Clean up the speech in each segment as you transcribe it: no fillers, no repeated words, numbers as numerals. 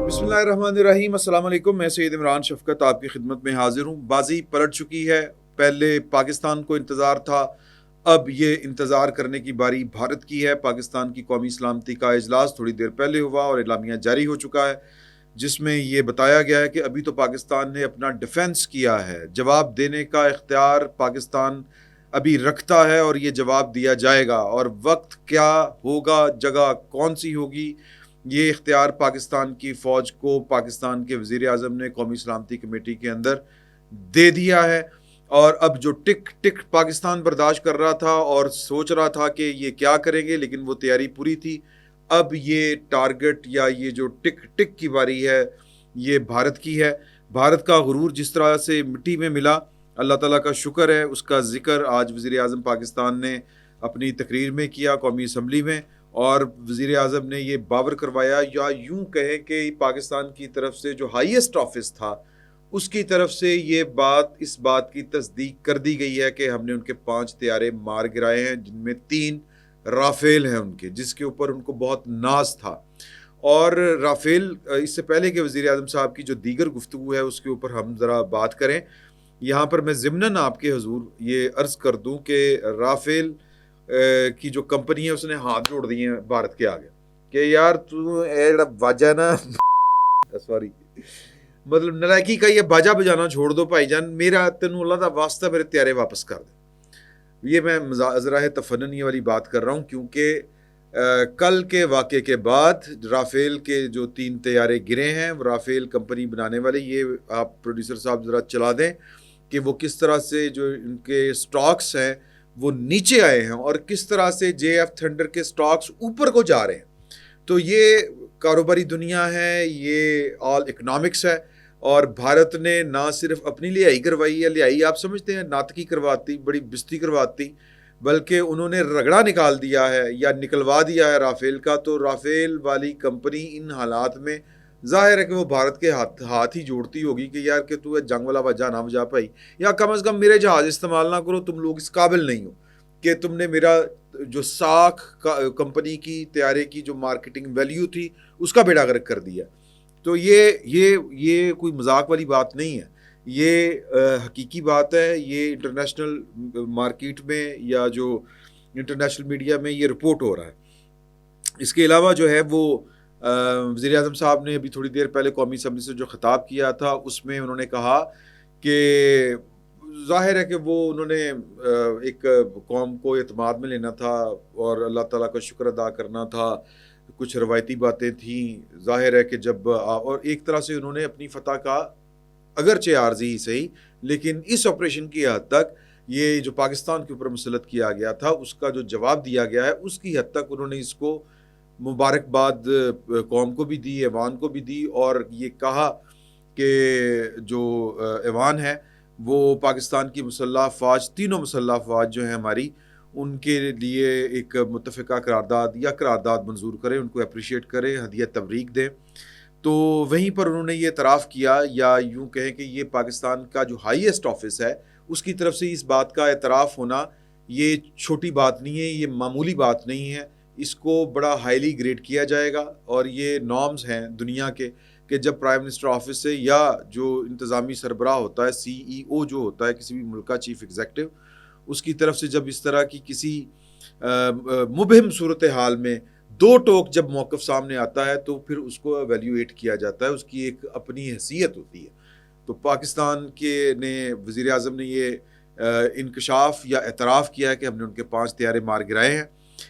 بسم اللہ الرحمن الرحیم، السلام علیکم۔ میں سید عمران شفقت آپ کی خدمت میں حاضر ہوں۔ بازی پلٹ چکی ہے۔ پہلے پاکستان کو انتظار تھا، اب یہ انتظار کرنے کی باری بھارت کی ہے۔ پاکستان کی قومی سلامتی کا اجلاس تھوڑی دیر پہلے ہوا اور اعلامیہ جاری ہو چکا ہے، جس میں یہ بتایا گیا ہے کہ ابھی تو پاکستان نے اپنا ڈیفنس کیا ہے، جواب دینے کا اختیار پاکستان ابھی رکھتا ہے اور یہ جواب دیا جائے گا، اور وقت کیا ہوگا، جگہ کون سی ہوگی، یہ اختیار پاکستان کی فوج کو پاکستان کے وزیر اعظم نے قومی سلامتی کمیٹی کے اندر دے دیا ہے۔ اور اب جو ٹک ٹک پاکستان برداشت کر رہا تھا اور سوچ رہا تھا کہ یہ کیا کریں گے، لیکن وہ تیاری پوری تھی۔ اب یہ ٹارگٹ یا یہ جو ٹک ٹک کی باری ہے یہ بھارت کی ہے۔ بھارت کا غرور جس طرح سے مٹی میں ملا، اللہ تعالیٰ کا شکر ہے، اس کا ذکر آج وزیر اعظم پاکستان نے اپنی تقریر میں کیا قومی اسمبلی میں، اور وزیر اعظم نے یہ باور کروایا، یا یوں کہیں کہ پاکستان کی طرف سے جو ہائیسٹ آفس تھا اس کی طرف سے یہ اس بات کی تصدیق کر دی گئی ہے کہ ہم نے ان کے 5 طیارے مار گرائے ہیں، جن میں 3 رافیل ہیں ان کے، جس کے اوپر ان کو بہت ناز تھا۔ اور رافیل، اس سے پہلے کہ وزیر اعظم صاحب کی جو دیگر گفتگو ہے اس کے اوپر ہم ذرا بات کریں، یہاں پر میں ضمناً آپ کے حضور یہ عرض کر دوں کہ رافیل کی جو کمپنی ہے اس نے ہاتھ جوڑ دیے ہیں بھارت کے آگے کہ یار تو باجا نا سوری مطلب نلائکی کا یہ باجا بجانا چھوڑ دو بھائی جان، میرا تینوں اللہ دا واسطہ میرے طیارے واپس کر دے۔ یہ میں ذرا تفننی والی بات کر رہا ہوں، کیونکہ کل کے واقعے کے بعد رافیل کے جو 3 طیارے گرے ہیں، رافیل کمپنی بنانے والے، یہ آپ پروڈیوسر صاحب ذرا چلا دیں کہ وہ کس طرح سے جو ان کے سٹاکس ہیں وہ نیچے آئے ہیں اور کس طرح سے جے ایف تھنڈر کے سٹاکس اوپر کو جا رہے ہیں۔ تو یہ کاروباری دنیا ہے، یہ آل اکنامکس ہے، اور بھارت نے نہ صرف اپنی لہائی کروائی ہے، لہائی آپ سمجھتے ہیں ناطقی کرواتی، بڑی بستی کرواتی، بلکہ انہوں نے رگڑا نکال دیا ہے یا نکلوا دیا ہے رافیل کا۔ تو رافیل والی کمپنی ان حالات میں ظاہر ہے کہ وہ بھارت کے ہاتھ ہی جوڑتی ہوگی کہ یار کہ تو جنگ والا وجہ نہ بجا پائی، یا کم از کم میرے جہاز استعمال نہ کرو، تم لوگ اس قابل نہیں ہو کہ تم نے میرا جو ساکھ کمپنی کی طیارے کی جو مارکیٹنگ ویلیو تھی اس کا بیڑا غرق کر دیا۔ تو یہ کوئی مذاق والی بات نہیں ہے، یہ حقیقی بات ہے، یہ انٹرنیشنل مارکیٹ میں یا جو انٹرنیشنل میڈیا میں یہ رپورٹ ہو رہا ہے۔ اس کے علاوہ جو ہے وہ وزیر اعظم صاحب نے ابھی تھوڑی دیر پہلے قومی اسمبلی سے جو خطاب کیا تھا اس میں انہوں نے کہا کہ ظاہر ہے کہ وہ انہوں نے ایک قوم کو اعتماد میں لینا تھا اور اللہ تعالیٰ کا شکر ادا کرنا تھا، کچھ روایتی باتیں تھیں، ظاہر ہے کہ جب اور ایک طرح سے انہوں نے اپنی فتح کا اگرچہ عارضی ہی صحیح لیکن اس آپریشن کی حد تک یہ جو پاکستان کے اوپر مسلط کیا گیا تھا اس کا جو جواب دیا گیا ہے اس کی حد تک انہوں نے اس کو مبارکباد قوم کو بھی دی، ایوان کو بھی دی، اور یہ کہا کہ جو ایوان ہے وہ پاکستان کی مسلح افواج، تینوں مسلح افواج جو ہیں ہماری، ان کے لیے ایک متفقہ قرارداد یا قرارداد منظور کریں، ان کو اپریشیٹ کریں، ہدیہ تبریک دیں۔ تو وہیں پر انہوں نے یہ اعتراف کیا، یا یوں کہیں کہ یہ پاکستان کا جو ہائیسٹ آفس ہے اس کی طرف سے اس بات کا اعتراف ہونا یہ چھوٹی بات نہیں ہے، یہ معمولی بات نہیں ہے، اس کو بڑا ہائیلی گریڈ کیا جائے گا۔ اور یہ نارمز ہیں دنیا کے کہ جب پرائم منسٹر آفس سے یا جو انتظامی سربراہ ہوتا ہے، سی ای او جو ہوتا ہے کسی بھی ملک کا چیف ایگزیکٹو، اس کی طرف سے جب اس طرح کی کسی مبہم صورتحال میں 2 ٹوک جب موقف سامنے آتا ہے تو پھر اس کو ایویلیویٹ کیا جاتا ہے، اس کی ایک اپنی حیثیت ہوتی ہے۔ تو پاکستان کے وزیر اعظم نے یہ انکشاف یا اعتراف کیا ہے کہ ہم نے ان کے 5 طیارے مار گرائے ہیں،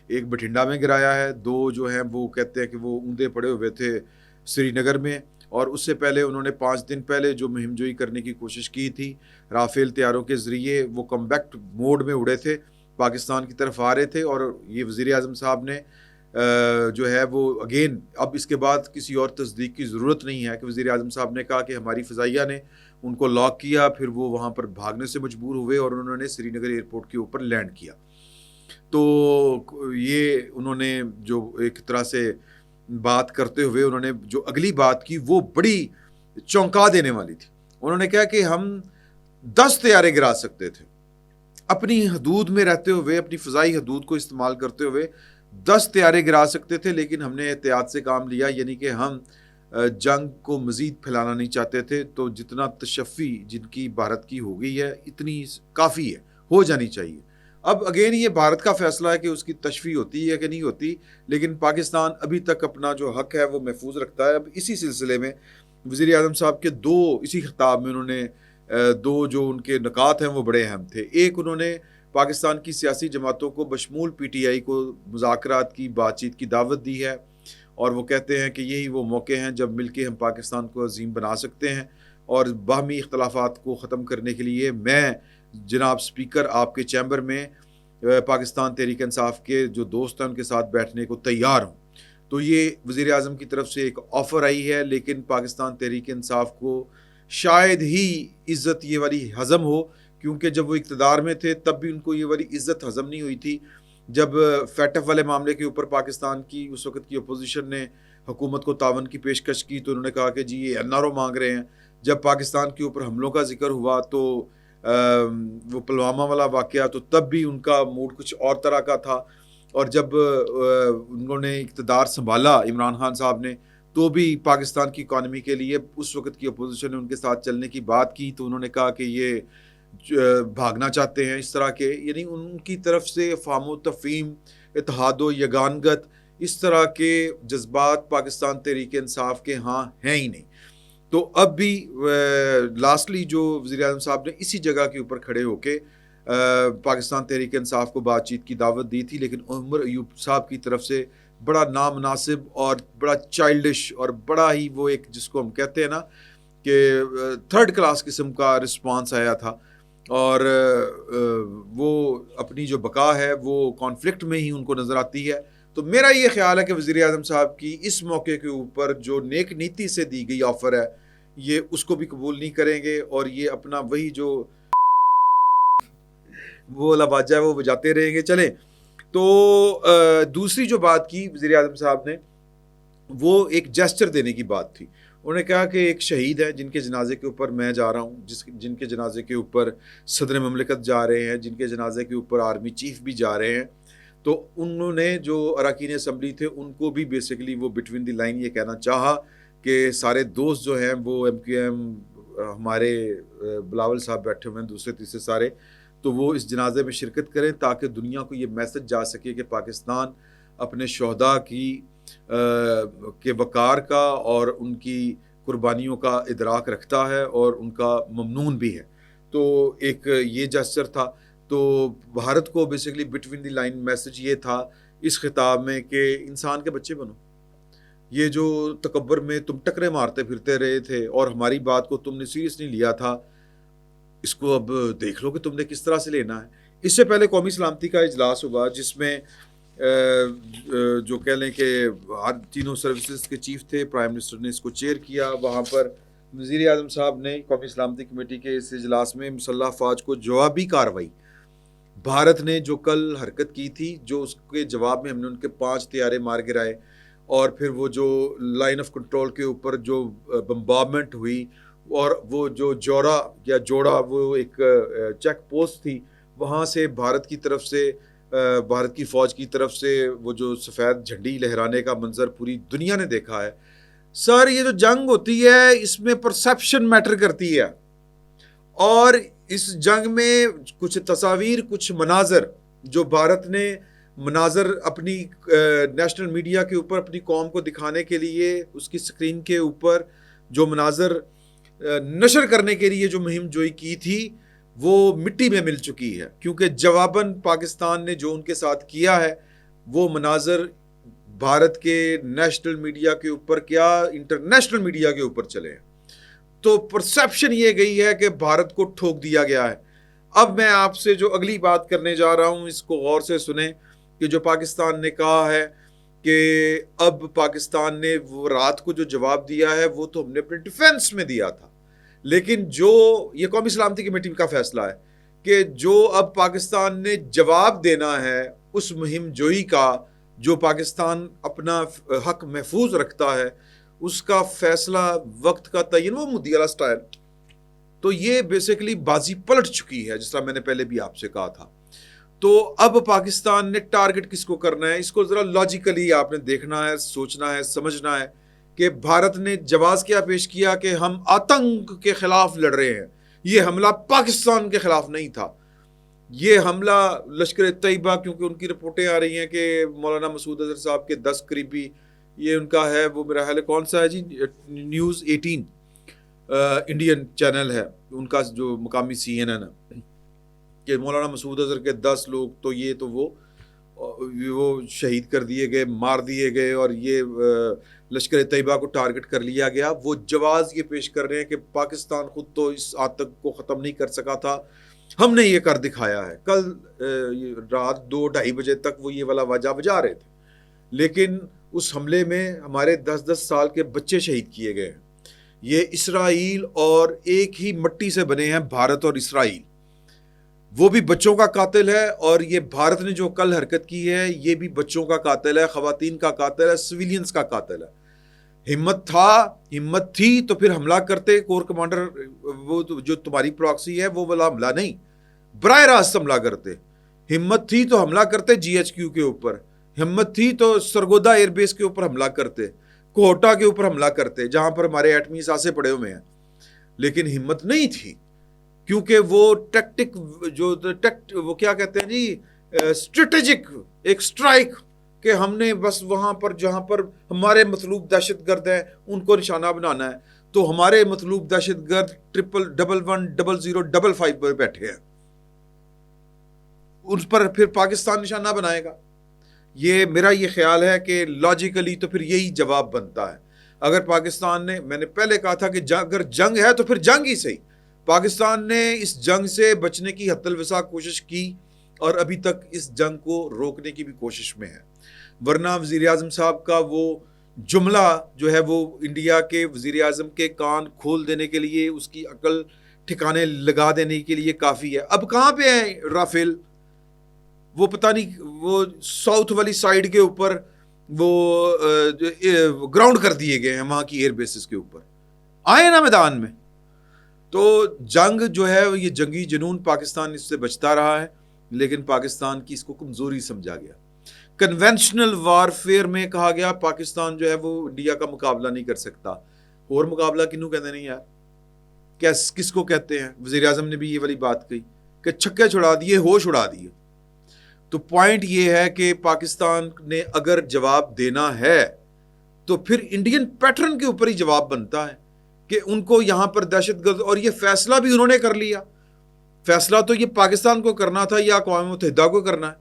ایک بٹھنڈا میں گرایا ہے، 2 جو ہیں وہ کہتے ہیں کہ وہ اوندے پڑے ہوئے تھے سری نگر میں، اور اس سے پہلے انہوں نے 5 دن پہلے جو مہم جوئی کرنے کی کوشش کی تھی رافیل طیاروں کے ذریعے، وہ کمبیکٹ موڈ میں اڑے تھے، پاکستان کی طرف آ رہے تھے، اور یہ وزیر اعظم صاحب نے جو ہے وہ اگین اب اس کے بعد کسی اور تصدیق کی ضرورت نہیں ہے کہ وزیر اعظم صاحب نے کہا کہ ہماری فضائیہ نے ان کو لاک کیا، پھر وہ وہاں پر بھاگنے سے مجبور ہوئے اور انہوں نے سری نگر ایئرپورٹ کے اوپر لینڈ کیا۔ تو یہ انہوں نے جو ایک طرح سے بات کرتے ہوئے انہوں نے جو اگلی بات کی وہ بڑی چونکا دینے والی تھی۔ انہوں نے کہا کہ ہم 10 طیارے گرا سکتے تھے اپنی حدود میں رہتے ہوئے، اپنی فضائی حدود کو استعمال کرتے ہوئے 10 طیارے گرا سکتے تھے، لیکن ہم نے احتیاط سے کام لیا، یعنی کہ ہم جنگ کو مزید پھیلانا نہیں چاہتے تھے، تو جتنا تشفی جن کی بھارت کی ہو گئی ہے اتنی کافی ہے، ہو جانی چاہیے۔ اب اگین یہ بھارت کا فیصلہ ہے کہ اس کی تشفی ہوتی ہے کہ نہیں ہوتی، لیکن پاکستان ابھی تک اپنا جو حق ہے وہ محفوظ رکھتا ہے۔ اب اسی سلسلے میں وزیر اعظم صاحب کے اسی خطاب میں انہوں نے دو جو ان کے نکات ہیں وہ بڑے اہم تھے۔ ایک، انہوں نے پاکستان کی سیاسی جماعتوں کو بشمول پی ٹی آئی کو مذاکرات کی بات چیت کی دعوت دی ہے، اور وہ کہتے ہیں کہ یہی وہ موقع ہیں جب مل کے ہم پاکستان کو عظیم بنا سکتے ہیں، اور باہمی اختلافات کو ختم کرنے کے لیے میں جناب سپیکر آپ کے چیمبر میں پاکستان تحریک انصاف کے جو دوست ہیں ان کے ساتھ بیٹھنے کو تیار ہوں۔ تو یہ وزیر اعظم کی طرف سے ایک آفر آئی ہے، لیکن پاکستان تحریک انصاف کو شاید ہی عزت یہ والی ہضم ہو، کیونکہ جب وہ اقتدار میں تھے تب بھی ان کو یہ والی عزت ہضم نہیں ہوئی تھی۔ جب فیٹف والے معاملے کے اوپر پاکستان کی اس وقت کی اپوزیشن نے حکومت کو تعاون کی پیشکش کی تو انہوں نے کہا کہ جی یہ این آر او مانگ رہے ہیں۔ جب پاکستان کے اوپر حملوں کا ذکر ہوا تو وہ پلوامہ والا واقعہ، تو تب بھی ان کا موڈ کچھ اور طرح کا تھا، اور جب انہوں نے اقتدار سنبھالا عمران خان صاحب نے، تو بھی پاکستان کی اکانومی کے لیے اس وقت کی اپوزیشن نے ان کے ساتھ چلنے کی بات کی تو انہوں نے کہا کہ یہ بھاگنا چاہتے ہیں اس طرح کے، یعنی ان کی طرف سے فہم و تفہیم، اتحاد و یگانگت، اس طرح کے جذبات پاکستان تحریک انصاف کے ہاں ہیں ہی نہیں۔ تو اب بھی لاسٹلی جو وزیر اعظم صاحب نے اسی جگہ کے اوپر کھڑے ہو کے پاکستان تحریک انصاف کو بات چیت کی دعوت دی تھی، لیکن عمر ایوب صاحب کی طرف سے بڑا نامناسب اور بڑا چائلڈش اور بڑا ہی وہ ایک جس کو ہم کہتے ہیں نا کہ تھرڈ کلاس قسم کا رسپانس آیا تھا، اور وہ اپنی جو بقا ہے وہ کانفلکٹ میں ہی ان کو نظر آتی ہے۔ تو میرا یہ خیال ہے کہ وزیر اعظم صاحب کی اس موقع کے اوپر جو نیک نیتی سے دی گئی آفر ہے یہ اس کو بھی قبول نہیں کریں گے، اور یہ اپنا وہی جو وہ لباجہ ہے وہ بجاتے رہیں گے۔ چلیں، تو دوسری جو بات کی وزیر اعظم صاحب نے وہ ایک جیسچر دینے کی بات تھی۔ انہوں نے کہا کہ ایک شہید ہے جن کے جنازے کے اوپر میں جا رہا ہوں، جن کے جنازے کے اوپر صدر مملکت جا رہے ہیں، جن کے جنازے کے اوپر آرمی چیف بھی جا رہے ہیں، تو انہوں نے جو اراکین اسمبلی تھے ان کو بھی بیسیکلی وہ بٹوین دی لائن یہ کہنا چاہا کہ سارے دوست جو ہیں وہ ایم کیو ایم، ہمارے بلاول صاحب بیٹھے ہوئے ہیں دوسرے تیسرے سارے، تو وہ اس جنازے میں شرکت کریں تاکہ دنیا کو یہ میسج جا سکے کہ پاکستان اپنے شہداء کے وقار کا اور ان کی قربانیوں کا ادراک رکھتا ہے اور ان کا ممنون بھی ہے۔ تو ایک یہ جسچر تھا۔ تو بھارت کو basically between the line message یہ تھا اس خطاب میں کہ انسان کے بچے بنو، یہ جو تکبر میں تم ٹکرے مارتے پھرتے رہے تھے اور ہماری بات کو تم نے سیریس نہیں لیا تھا، اس کو اب دیکھ لو کہ تم نے کس طرح سے لینا ہے۔ اس سے پہلے قومی سلامتی کا اجلاس ہوا جس میں جو کہہ لیں کہ تینوں سروسز کے چیف تھے، پرائم منسٹر نے اس کو چیئر کیا۔ وہاں پر وزیر اعظم صاحب نے قومی سلامتی کمیٹی کے اس اجلاس میں مسلح افواج کو جوابی کارروائی، بھارت نے جو کل حرکت کی تھی جو اس کے جواب میں ہم نے ان کے 5 طیارے مار گرائے، اور پھر وہ جو لائن آف کنٹرول کے اوپر جو بمبارمنٹ ہوئی، اور وہ جو جوڑا وہ ایک چیک پوسٹ تھی، وہاں سے بھارت کی طرف سے بھارت کی فوج کی طرف سے وہ جو سفید جھنڈی لہرانے کا منظر پوری دنیا نے دیکھا ہے۔ سر، یہ جو جنگ ہوتی ہے اس میں پرسیپشن میٹر کرتی ہے، اور اس جنگ میں کچھ تصاویر، کچھ مناظر جو بھارت نے مناظر اپنی نیشنل میڈیا کے اوپر اپنی قوم کو دکھانے کے لیے اس کی سکرین کے اوپر جو مناظر نشر کرنے کے لیے جو مہم جوئی کی تھی وہ مٹی میں مل چکی ہے، کیونکہ جواباً پاکستان نے جو ان کے ساتھ کیا ہے وہ مناظر بھارت کے نیشنل میڈیا کے اوپر کیا انٹرنیشنل میڈیا کے اوپر چلے ہیں۔ تو پرسیپشن یہ گئی ہے کہ بھارت کو ٹھوک دیا گیا ہے۔ اب میں آپ سے جو اگلی بات کرنے جا رہا ہوں اس کو غور سے سنیں کہ جو پاکستان نے کہا ہے کہ اب پاکستان نے وہ رات کو جو جواب دیا ہے وہ تو ہم نے اپنے ڈیفنس میں دیا تھا، لیکن جو یہ قومی سلامتی کمیٹی کا فیصلہ ہے کہ جو اب پاکستان نے جواب دینا ہے اس مہم جوئی کا جو پاکستان اپنا حق محفوظ رکھتا ہے اس کا فیصلہ وقت کا تعین، وہ مودی والا سٹائل، تو یہ بیسیکلی بازی پلٹ چکی ہے جس طرح میں نے پہلے بھی آپ سے کہا تھا۔ تو اب پاکستان نے ٹارگٹ کس کو کرنا ہے، اس کو ذرا لاجیکلی آپ نے دیکھنا ہے، سوچنا ہے، سمجھنا ہے کہ بھارت نے جواز کیا پیش کیا کہ ہم آتنک کے خلاف لڑ رہے ہیں. یہ حملہ پاکستان کے خلاف نہیں تھا. یہ حملہ لشکر طیبہ، کیونکہ ان کی رپورٹیں آ رہی ہیں کہ مولانا مسعود اظہر صاحب کے 10 قریبی، یہ ان کا ہے، وہ میرا خیال ہے کون سا ہے جی، نیوز 18 انڈین چینل ہے ان کا، جو مقامی CNN ہے، کہ مولانا مسعود اظہر کے 10 لوگ تو یہ تو وہ شہید کر دیے گئے، مار دیے گئے، اور یہ لشکر طیبہ کو ٹارگٹ کر لیا گیا. وہ جواز یہ پیش کر رہے ہیں کہ پاکستان خود تو اس آتنک کو ختم نہیں کر سکا تھا، ہم نے یہ کر دکھایا ہے. کل رات 2-2:30 بجے تک وہ یہ والا واجہ بجا رہے تھے، لیکن اس حملے میں ہمارے 10-10 سال کے بچے شہید کیے گئے ہیں. یہ اسرائیل اور ایک ہی مٹی سے بنے ہیں، بھارت اور اسرائیل. وہ بھی بچوں کا قاتل ہے، اور یہ بھارت نے جو کل حرکت کی ہے یہ بھی بچوں کا قاتل ہے، خواتین کا قاتل ہے، سویلینز کا قاتل ہے. ہمت تھی تو پھر حملہ کرتے. کور کمانڈر وہ جو تمہاری پراکسی ہے وہ والا حملہ نہیں، براہ راست حملہ کرتے. ہمت تھی تو حملہ کرتے GHQ کے اوپر، ہمت تھی تو سرگودا ایئر بیس کے اوپر حملہ کرتے، کوہٹا کے اوپر حملہ کرتے جہاں پر ہمارے ایٹمی اثاثے پڑے ہوئے ہیں. لیکن ہمت نہیں تھی، کیونکہ وہ ٹیکٹک وہ کیا کہتے ہیں جی، اسٹریٹجک ایک سٹرائک، کہ ہم نے بس وہاں پر جہاں پر ہمارے مطلوب دہشت گرد ہیں ان کو نشانہ بنانا ہے. تو ہمارے مطلوب دہشت گرد 11110055 پر بیٹھے ہیں، ان پر پھر پاکستان نشانہ بنائے گا. یہ میرا یہ خیال ہے کہ لاجیکلی تو پھر یہی جواب بنتا ہے. اگر پاکستان نے، میں نے پہلے کہا تھا کہ اگر جنگ ہے تو پھر جنگ ہی صحیح. پاکستان نے اس جنگ سے بچنے کی حتی الوسع کوشش کی، اور ابھی تک اس جنگ کو روکنے کی بھی کوشش میں ہے. ورنہ وزیر اعظم صاحب کا وہ جملہ جو ہے وہ انڈیا کے وزیر اعظم کے کان کھول دینے کے لیے، اس کی عقل ٹھکانے لگا دینے کے لیے کافی ہے. اب کہاں پہ ہیں رافیل؟ وہ پتہ نہیں، وہ ساؤتھ والی سائیڈ کے اوپر وہ گراؤنڈ کر دیے گئے ہیں، وہاں کی ایئر بیسز کے اوپر. آئے نا میدان میں. تو جنگ جو ہے یہ جنگی جنون پاکستان اس سے بچتا رہا ہے، لیکن پاکستان کی اس کو کمزوری سمجھا گیا. کنونشنل وارفیئر میں کہا گیا پاکستان جو ہے وہ انڈیا کا مقابلہ نہیں کر سکتا. اور مقابلہ کنوں کہتے نہیں یار، کس کو کہتے ہیں؟ وزیر اعظم نے بھی یہ والی بات کہی کہ چھکے چھڑا دیے، ہوش اڑا دیے. تو پوائنٹ یہ ہے کہ پاکستان نے اگر جواب دینا ہے تو پھر انڈین پیٹرن کے اوپر ہی جواب بنتا ہے، کہ ان کو یہاں پر دہشت گرد، اور یہ فیصلہ بھی انہوں نے کر لیا. فیصلہ تو یہ پاکستان کو کرنا تھا یا اقوام متحدہ کو کرنا ہے.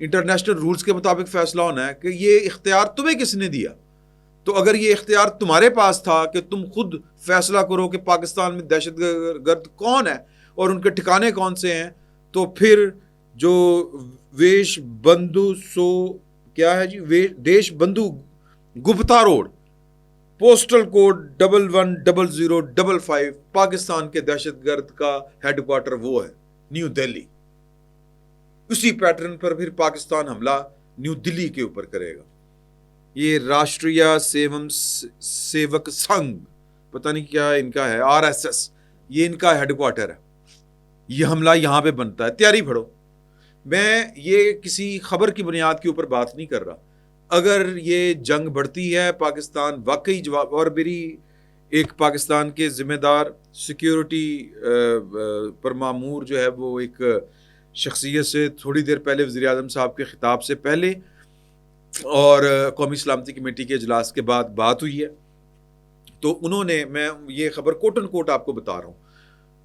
انٹرنیشنل رولز کے مطابق فیصلہ ہونا ہے کہ یہ اختیار تمہیں کس نے دیا. تو اگر یہ اختیار تمہارے پاس تھا کہ تم خود فیصلہ کرو کہ پاکستان میں دہشت گرد کون ہے اور ان کے ٹھکانے کون سے ہیں، تو پھر جو ویش بندو سو کیا ہے جی، Desh Bandhu Gupta road, postal code 110055، Pakistan کے دہشت گرد کا ہیڈ کوارٹر وہ ہے نیو دہلی. اسی پیٹرن پر پھر پاکستان حملہ نیو دلی کے اوپر کرے گا. یہ راشٹریہ سیوک سنگھ، پتہ نہیں کیا ان کا ہے، RSS، یہ ان کا ہیڈ کوارٹر ہے. یہ حملہ یہاں پہ بنتا ہے. تیاری پڑھو. میں یہ کسی خبر کی بنیاد کے اوپر بات نہیں کر رہا. اگر یہ جنگ بڑھتی ہے، پاکستان واقعی جواب، اور میری ایک پاکستان کے ذمہ دار سیکیورٹی پر مامور جو ہے وہ ایک شخصیت سے تھوڑی دیر پہلے وزیر اعظم صاحب کے خطاب سے پہلے اور قومی سلامتی کمیٹی کے اجلاس کے بعد بات ہوئی ہے. تو انہوں نے، میں یہ خبر کوٹ ان کوٹ آپ کو بتا رہا ہوں،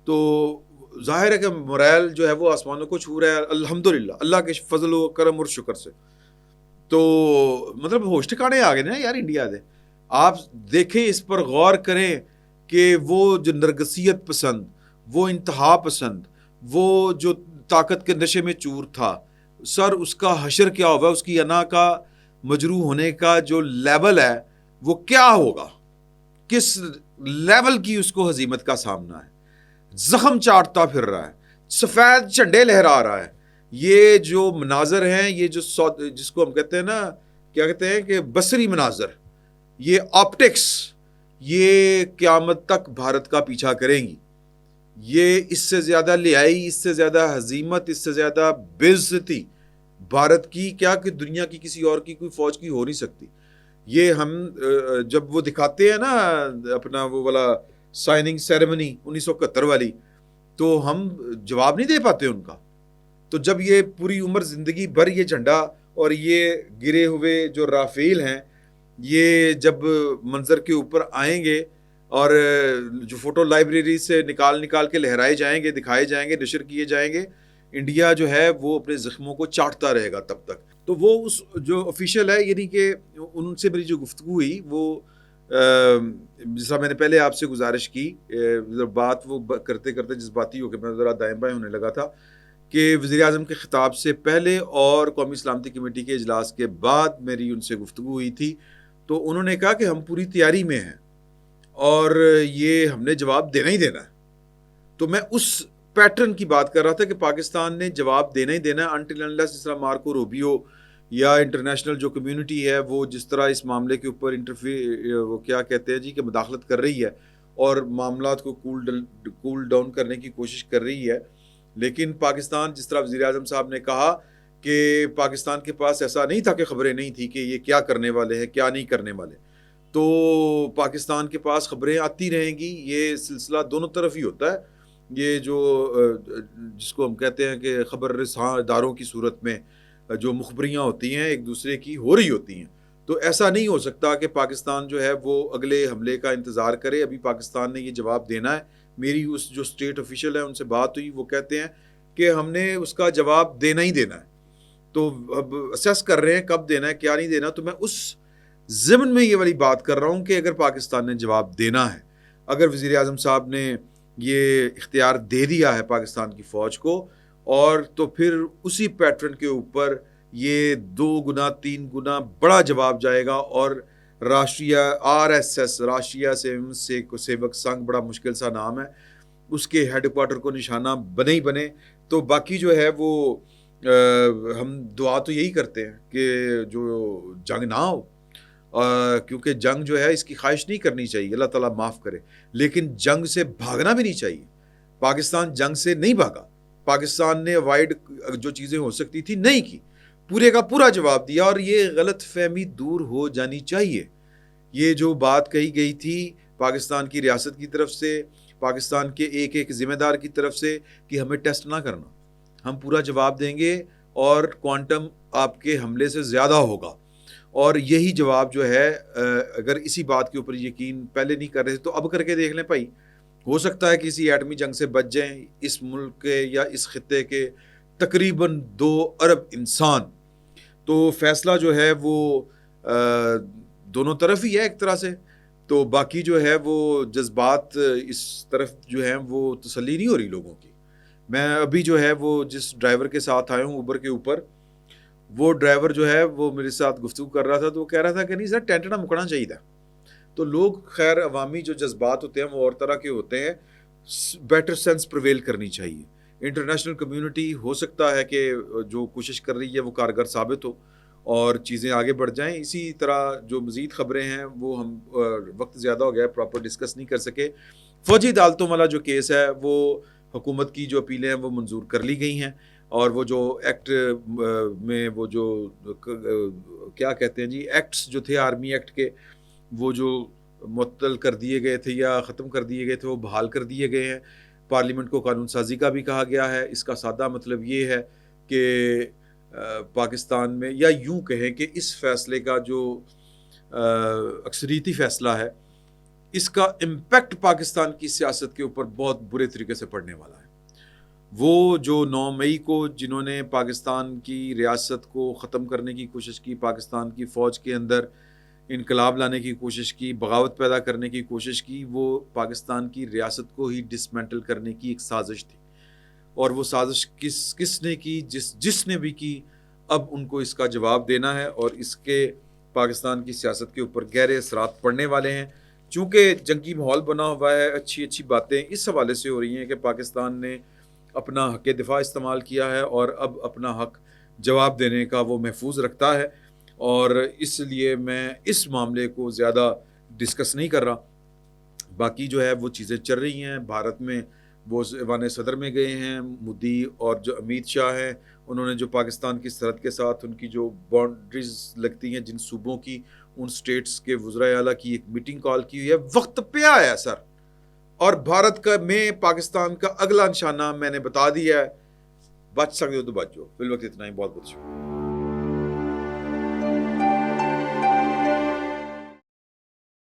تو ظاہر ہے کہ مورائل جو ہے وہ آسمانوں کو چھو رہا ہے الحمدللہ، اللہ کے فضل و کرم اور شکر سے. تو مطلب ہوش ٹھکانے آ گئے نا یار انڈیا دے. آپ دیکھیں، اس پر غور کریں کہ وہ جو نرگسیت پسند، وہ انتہا پسند، وہ جو طاقت کے نشے میں چور تھا، سر اس کا حشر کیا ہوگا، اس کی انا کا مجروح ہونے کا جو لیول ہے وہ کیا ہوگا، کس لیول کی اس کو ہزیمت کا سامنا ہے. زخم چاٹتا پھر رہا ہے، سفید جھنڈے لہرا رہا ہے. یہ جو مناظر ہیں، یہ جو جس کو ہم کہتے ہیں نا، کیا کہتے ہیں کہ بصری مناظر، یہ آپٹکس، یہ قیامت تک بھارت کا پیچھا کریں گی. یہ اس سے زیادہ لیائی، اس سے زیادہ ہزیمت، اس سے زیادہ بے عزتی بھارت کی کیا کہ دنیا کی کسی اور کی کوئی فوج کی ہو نہیں سکتی. یہ ہم جب وہ دکھاتے ہیں نا اپنا وہ والا سائننگ سیریمنی 1971 والی، تو ہم جواب نہیں دے پاتے ان کا. تو جب یہ پوری عمر زندگی بھر یہ جھنڈا اور یہ گرے ہوئے جو رافیل ہیں یہ جب منظر کے اوپر آئیں گے اور جو فوٹو لائبریری سے نکال کے لہرائے جائیں گے، دکھائے جائیں گے، نشر کیے جائیں گے، انڈیا جو ہے وہ اپنے زخموں کو چاٹتا رہے گا تب تک. تو وہ اس جو آفیشیل ہے، یعنی کہ ان سے میری جو گفتگو ہوئی وہ جس طرح میں نے پہلے آپ سے گزارش کی، بات وہ کرتے کرتے جذباتی ہو کے میں ذرا دائیں بائیں ہونے لگا تھا کہ وزیر اعظم کے خطاب سے پہلے اور قومی سلامتی کمیٹی کے اجلاس کے بعد میری ان سے گفتگو ہوئی تھی. تو انہوں نے کہا کہ ہم پوری تیاری میں ہیں اور یہ ہم نے جواب دینا ہی دینا ہے. تو میں اس پیٹرن کی بات کر رہا تھا کہ پاکستان نے جواب دینا ہی دینا ہے انٹل انلیس جس طرح مارکو روبیو یا انٹرنیشنل جو کمیونٹی ہے وہ جس طرح اس معاملے کے اوپر وہ کیا کہتے ہیں جی کہ مداخلت کر رہی ہے اور معاملات کو کول ڈاؤن کرنے کی کوشش کر رہی ہے. لیکن پاکستان جس طرح وزیر اعظم صاحب نے کہا کہ پاکستان کے پاس ایسا نہیں تھا کہ خبریں نہیں تھی کہ یہ کیا کرنے والے ہیں کیا نہیں کرنے والے. تو پاکستان کے پاس خبریں آتی رہیں گی. یہ سلسلہ دونوں طرف ہی ہوتا ہے. یہ جو جس کو ہم کہتے ہیں کہ خبر رساں اداروں کی صورت میں جو مخبریاں ہوتی ہیں ایک دوسرے کی ہو رہی ہوتی ہیں. تو ایسا نہیں ہو سکتا کہ پاکستان جو ہے وہ اگلے حملے کا انتظار کرے. ابھی پاکستان نے یہ جواب دینا ہے. میری اس جو اسٹیٹ آفیشل ہے ان سے بات ہوئی، وہ کہتے ہیں کہ ہم نے اس کا جواب دینا ہی دینا ہے. تو اب اسیس کر رہے ہیں کب دینا ہے کیا نہیں دینا. تو میں اس ضمن میں یہ والی بات کر رہا ہوں کہ اگر پاکستان نے جواب دینا ہے، اگر وزیر اعظم صاحب نے یہ اختیار دے دیا ہے پاکستان کی فوج کو، اور تو پھر اسی پیٹرن کے اوپر یہ 2 گنا 3 گنا بڑا جواب جائے گا. اور راشٹریہ RSS راشٹریہ سیوک سنگھ بڑا مشکل سا نام ہے، اس کے ہیڈ کوارٹر کو نشانہ بنے ہی بنے. تو باقی جو ہے وہ ہم دعا تو یہی کرتے ہیں کہ جو جنگ نہ ہو، کیونکہ جنگ جو ہے اس کی خواہش نہیں کرنی چاہیے، اللہ تعالیٰ معاف کرے. لیکن جنگ سے بھاگنا بھی نہیں چاہیے. پاکستان جنگ سے نہیں بھاگا. پاکستان نے اوائڈ جو چیزیں ہو سکتی تھی نہیں کی، پورے کا پورا جواب دیا. اور یہ غلط فہمی دور ہو جانی چاہیے. یہ جو بات کہی گئی تھی پاکستان کی ریاست کی طرف سے، پاکستان کے ایک ذمہ دار کی طرف سے کہ ہمیں ٹیسٹ نہ کرنا، ہم پورا جواب دیں گے اور کوانٹم آپ کے حملے سے زیادہ ہوگا. اور یہی جواب جو ہے اگر اسی بات کے اوپر یقین پہلے نہیں کر رہے تو اب کر کے دیکھ لیں بھائی. ہو سکتا ہے کسی ایٹمی جنگ سے بچ جائیں اس ملک کے یا اس خطے کے تقریباً 2 ارب انسان. تو فیصلہ جو ہے وہ دونوں طرف ہی ہے ایک طرح سے. تو باقی جو ہے وہ جذبات اس طرف جو ہیں وہ تسلی نہیں ہو رہی لوگوں کی. میں ابھی جو ہے وہ جس ڈرائیور کے ساتھ آیا ہوں اوبر کے اوپر، وہ ڈرائیور جو ہے وہ میرے ساتھ گفتگو کر رہا تھا تو وہ کہہ رہا تھا کہ نہیں سر ٹینٹنا مکنا چاہیے تھا. تو لوگ خیر عوامی جو جذبات ہوتے ہیں وہ اور طرح کے ہوتے ہیں. بیٹر سینس پریویل کرنی چاہیے. انٹرنیشنل کمیونٹی ہو سکتا ہے کہ جو کوشش کر رہی ہے وہ کارگر ثابت ہو اور چیزیں آگے بڑھ جائیں. اسی طرح جو مزید خبریں ہیں وہ ہم وقت زیادہ ہو گیا پراپر ڈسکس نہیں کر سکے. فوجی عدالتوں والا جو کیس ہے وہ حکومت کی جو اپیلیں ہیں وہ منظور کر لی گئی ہیں. اور وہ جو ایکٹ میں وہ جو کیا کہتے ہیں جی ایکٹس جو تھے آرمی ایکٹ کے، وہ جو معطل کر دیے گئے تھے یا ختم کر دیے گئے تھے وہ بحال کر دیے گئے ہیں. پارلیمنٹ کو قانون سازی کا بھی کہا گیا ہے. اس کا سادہ مطلب یہ ہے کہ پاکستان میں، یا یوں کہیں کہ اس فیصلے کا جو اکثریتی فیصلہ ہے، اس کا امپیکٹ پاکستان کی سیاست کے اوپر بہت برے طریقے سے پڑنے والا ہے. وہ جو 9 مئی کو جنہوں نے پاکستان کی ریاست کو ختم کرنے کی کوشش کی، پاکستان کی فوج کے اندر انقلاب لانے کی کوشش کی، بغاوت پیدا کرنے کی کوشش کی، وہ پاکستان کی ریاست کو ہی ڈسمینٹل کرنے کی ایک سازش تھی. اور وہ سازش کس نے کی؟ جس نے بھی کی، اب ان کو اس کا جواب دینا ہے. اور اس کے پاکستان کی سیاست کے اوپر گہرے اثرات پڑنے والے ہیں. چونکہ جنگی ماحول بنا ہوا ہے، اچھی باتیں اس حوالے سے ہو رہی ہیں کہ پاکستان نے اپنا حق دفاع استعمال کیا ہے اور اب اپنا حق جواب دینے کا وہ محفوظ رکھتا ہے. اور اس لیے میں اس معاملے کو زیادہ ڈسکس نہیں کر رہا. باقی جو ہے وہ چیزیں چل رہی ہیں. بھارت میں وہ ایوان صدر میں گئے ہیں مودی، اور جو امیت شاہ ہیں انہوں نے جو پاکستان کی سرحد کے ساتھ ان کی جو باؤنڈریز لگتی ہیں جن صوبوں کی، ان سٹیٹس کے وزرائے اعلیٰ کی ایک میٹنگ کال کی ہوئی ہے, وقت پہ آیا سر. اور بھارت کا میں پاکستان کا اگلا نشانہ میں نے بتا دیا ہے, بچ سکتے ہو تو بچ جاؤ. فی الوقت اتنا ہی, بہت بہت شکریہ.